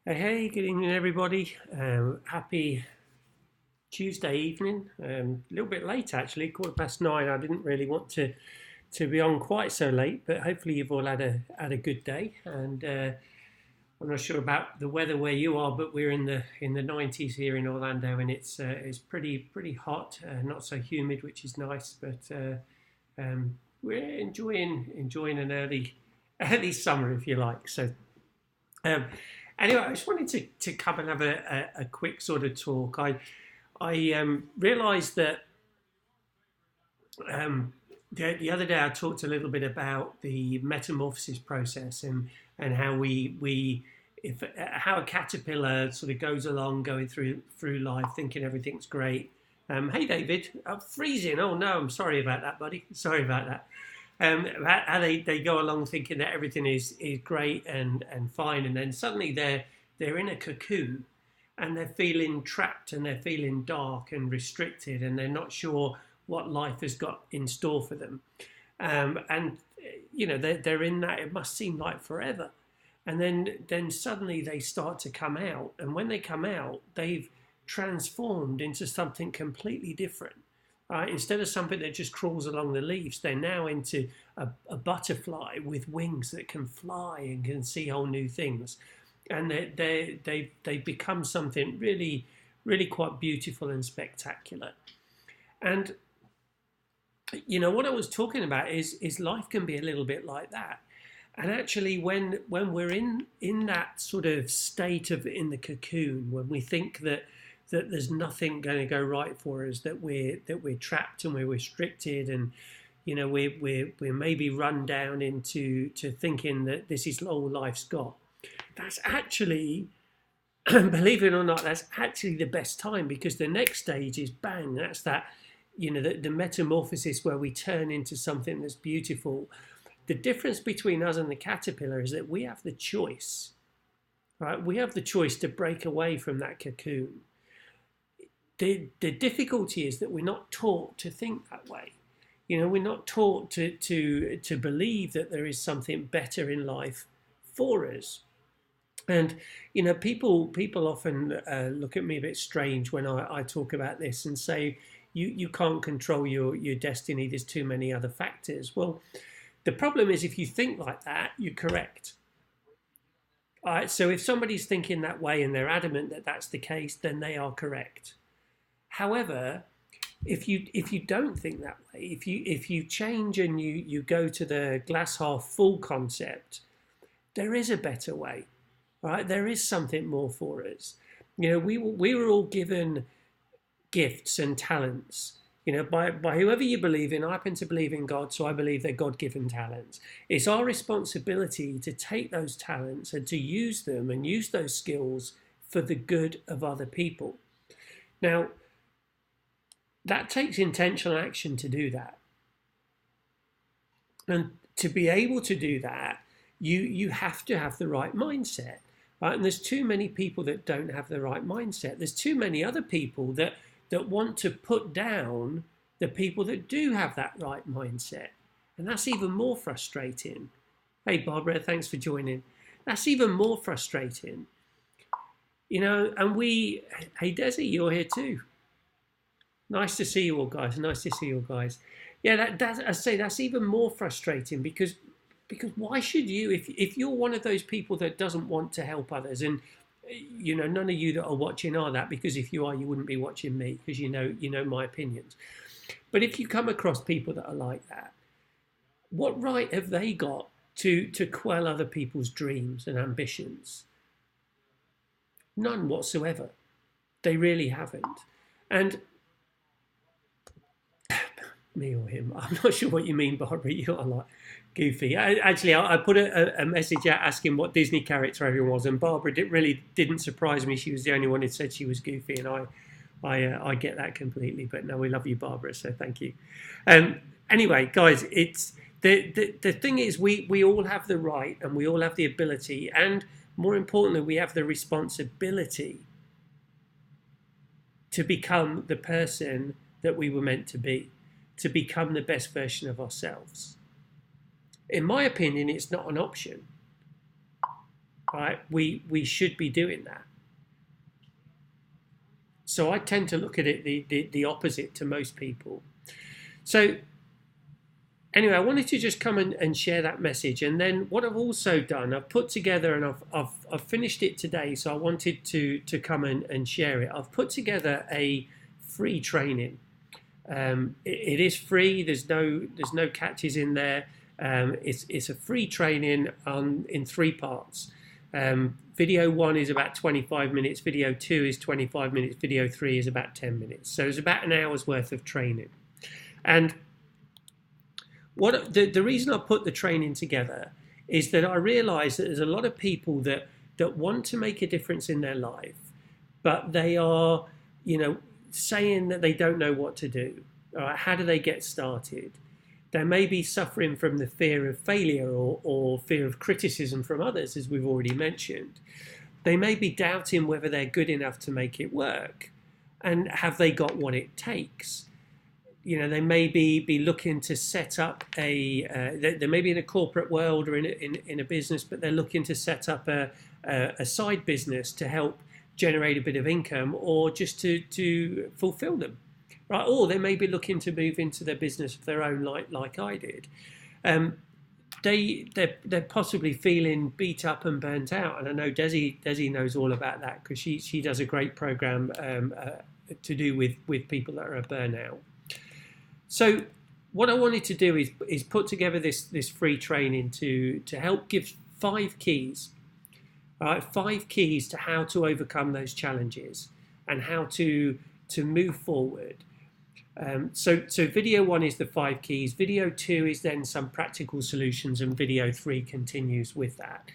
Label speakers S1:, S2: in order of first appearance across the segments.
S1: Hey, good evening, everybody. Happy Tuesday evening. A little bit late, actually, 9:15. I didn't really want to be on quite so late, but hopefully you've all had a good day. And I'm not sure about the weather where you are, but we're in the 90s here in Orlando, and it's pretty hot, not so humid, which is nice. But we're enjoying an early summer, if you like. Um, anyway, I just wanted to come and have a quick sort of talk. I realised that um, the other day I talked a little bit about the metamorphosis process and how we if how a caterpillar sort of goes along going through life thinking everything's great. Hey David, I'm freezing. Oh no, I'm sorry about that, buddy. Sorry about that. How they go along thinking that everything is great and fine, and then suddenly they're in a cocoon and they're feeling trapped and they're feeling dark and restricted and they're not sure what life has got in store for them. And you know they're in that. It must seem like forever, and then suddenly they start to come out, and when they come out, they've transformed into something completely different. Instead of something that just crawls along the leaves, they're now into a butterfly with wings that can fly and can see whole new things, and they become something really quite beautiful and spectacular. And you know what I was talking about is life can be a little bit like that. And actually, when we're in that sort of state of in the cocoon, when we think that there's nothing going to go right for us, that we're trapped and we're restricted, and you know we're maybe run down into to thinking that this is all life's got. That's actually, believe it or not, that's actually the best time, because the next stage is bang. That's that, you know, the metamorphosis where we turn into something that's beautiful. The difference between us and the caterpillar is that we have the choice, right? We have the choice to break away from that cocoon. The difficulty is that we're not taught to think that way. You know, we're not taught to believe that there is something better in life for us. And you know, people often look at me a bit strange when I talk about this and say, you can't control your destiny. There's too many other factors. Well, the problem is if you think like that, you're correct. All right, so if somebody's thinking that way and they're adamant that that's the case, then they are correct. However, if you don't think that way, if you change and you go to the glass half full concept, there is a better way, right? There is something more for us. You know, we were all given gifts and talents. You know, by whoever you believe in. I happen to believe in God, so I believe they're God-given talents. It's our responsibility to take those talents and to use them and use those skills for the good of other people. Now, that takes intentional action to do that. And to be able to do that, you have to have the right mindset. Right? And there's too many people that don't have the right mindset. There's too many other people that want to put down the people that do have that right mindset. And that's even more frustrating. Hey, Barbara, thanks for joining. That's even more frustrating. You know, and hey, Desi, you're here too. Nice to see you all, guys. Nice to see you all, guys. Yeah, I say that's even more frustrating because why should you, if you're one of those people that doesn't want to help others, and you know none of you that are watching are that, because if you are, you wouldn't be watching me, because you know my opinions. But if you come across people that are like that, what right have they got to quell other people's dreams and ambitions? None whatsoever. They really haven't. And me or him. I'm not sure what you mean, Barbara. You are like goofy. I put a message out asking what Disney character everyone was, and Barbara really didn't surprise me. She was the only one who said she was goofy, and I get that completely. But no, we love you, Barbara. So thank you. Um, anyway, guys, it's the thing is we all have the right and we all have the ability, and more importantly, we have the responsibility to become the person that we were meant to be, to become the best version of ourselves. In my opinion, it's not an option. right? We should be doing that. So I tend to look at it the opposite to most people. So anyway, I wanted to just come and share that message. And then what I've also done, I've put together, and I've finished it today, so I wanted to come and share it. I've put together a free training. It is free. There's no catches in there. It's a free training in 3 parts. Video 1 is about 25 minutes. Video 2 is 25 minutes. Video 3 is about 10 minutes. So it's about an hour's worth of training. And what the reason I put the training together is that I realise that there's a lot of people that want to make a difference in their life, but they are, saying that they don't know what to do. How do they get started? They may be suffering from the fear of failure or fear of criticism from others, as we've already mentioned. They may be doubting whether they're good enough to make it work, and have they got what it takes? They may be looking to set up they may be in a corporate world or in a business, but they're looking to set up a side business to help generate a bit of income, or just to fulfill them, right? Or they may be looking to move into their business of their own, like I did. They're possibly feeling beat up and burnt out, and I know Desi knows all about that, because she does a great program to do with people that are burnout. So what I wanted to do is put together this free training to help give 5 keys. 5 keys to how to overcome those challenges and how to move forward. So video 1 is the 5 keys. Video 2 is then some practical solutions, and video 3 continues with that.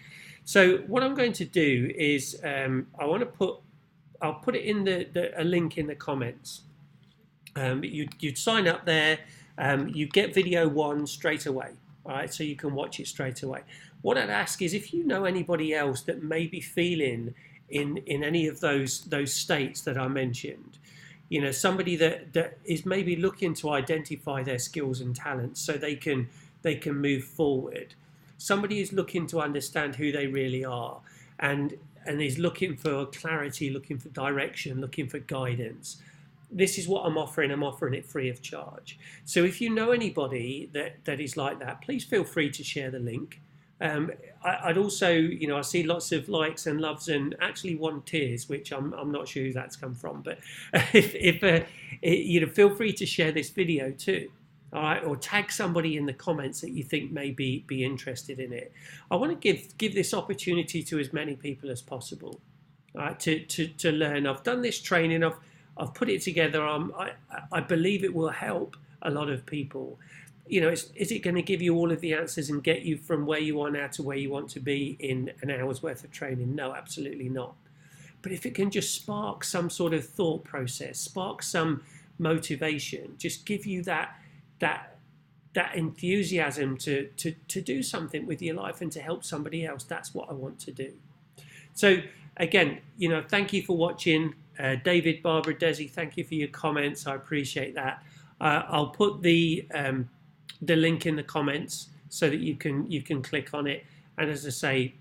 S1: So what I'm going to do is I'll put it in a link in the comments. You'd sign up there. You get video 1 straight away. All right, so you can watch it straight away. What I'd ask is, if you know anybody else that may be feeling in any of those states that I mentioned, somebody that is maybe looking to identify their skills and talents so they can move forward. Somebody is looking to understand who they really are, and is looking for clarity, looking for direction, looking for guidance. This is what I'm offering. I'm offering it free of charge. So if you know anybody that is like that, please feel free to share the link. I'd also, I see lots of likes and loves, and actually 1 tears, which I'm not sure who that's come from. But feel free to share this video too. All right, or tag somebody in the comments that you think may be interested in it. I want to give this opportunity to as many people as possible, all right, to learn. I've done this training. I've put it together. I believe it will help a lot of people. Is it going to give you all of the answers and get you from where you are now to where you want to be in an hour's worth of training? No, absolutely not. But if it can just spark some sort of thought process, spark some motivation, just give you that enthusiasm to do something with your life and to help somebody else, that's what I want to do. So again, thank you for watching. David, Barbara, Desi, thank you for your comments. I appreciate that. I'll put the link in the comments so that you can click on it. And as I say,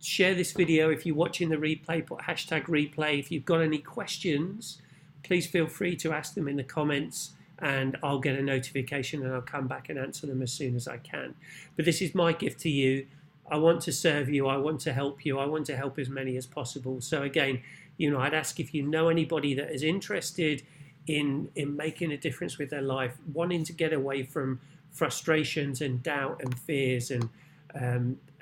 S1: share this video. If you're watching the replay, put #replay. If you've got any questions, please feel free to ask them in the comments, and I'll get a notification and I'll come back and answer them as soon as I can. But this is my gift to you. I want to serve you. I want to help you. I want to help as many as possible. So again, I'd ask if you know anybody that is interested in making a difference with their life, wanting to get away from frustrations and doubt and fears and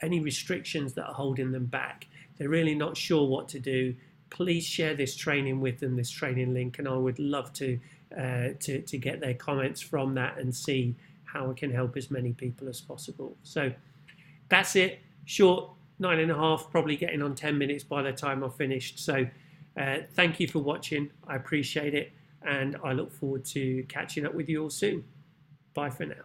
S1: any restrictions that are holding them back. They're really not sure what to do. Please share this training with them, this training link, and I would love to get their comments from that and see how I can help as many people as possible. So that's it. Short, 9.5, probably getting on 10 minutes by the time I've finished. So thank you for watching. I appreciate it. And I look forward to catching up with you all soon. Bye for now.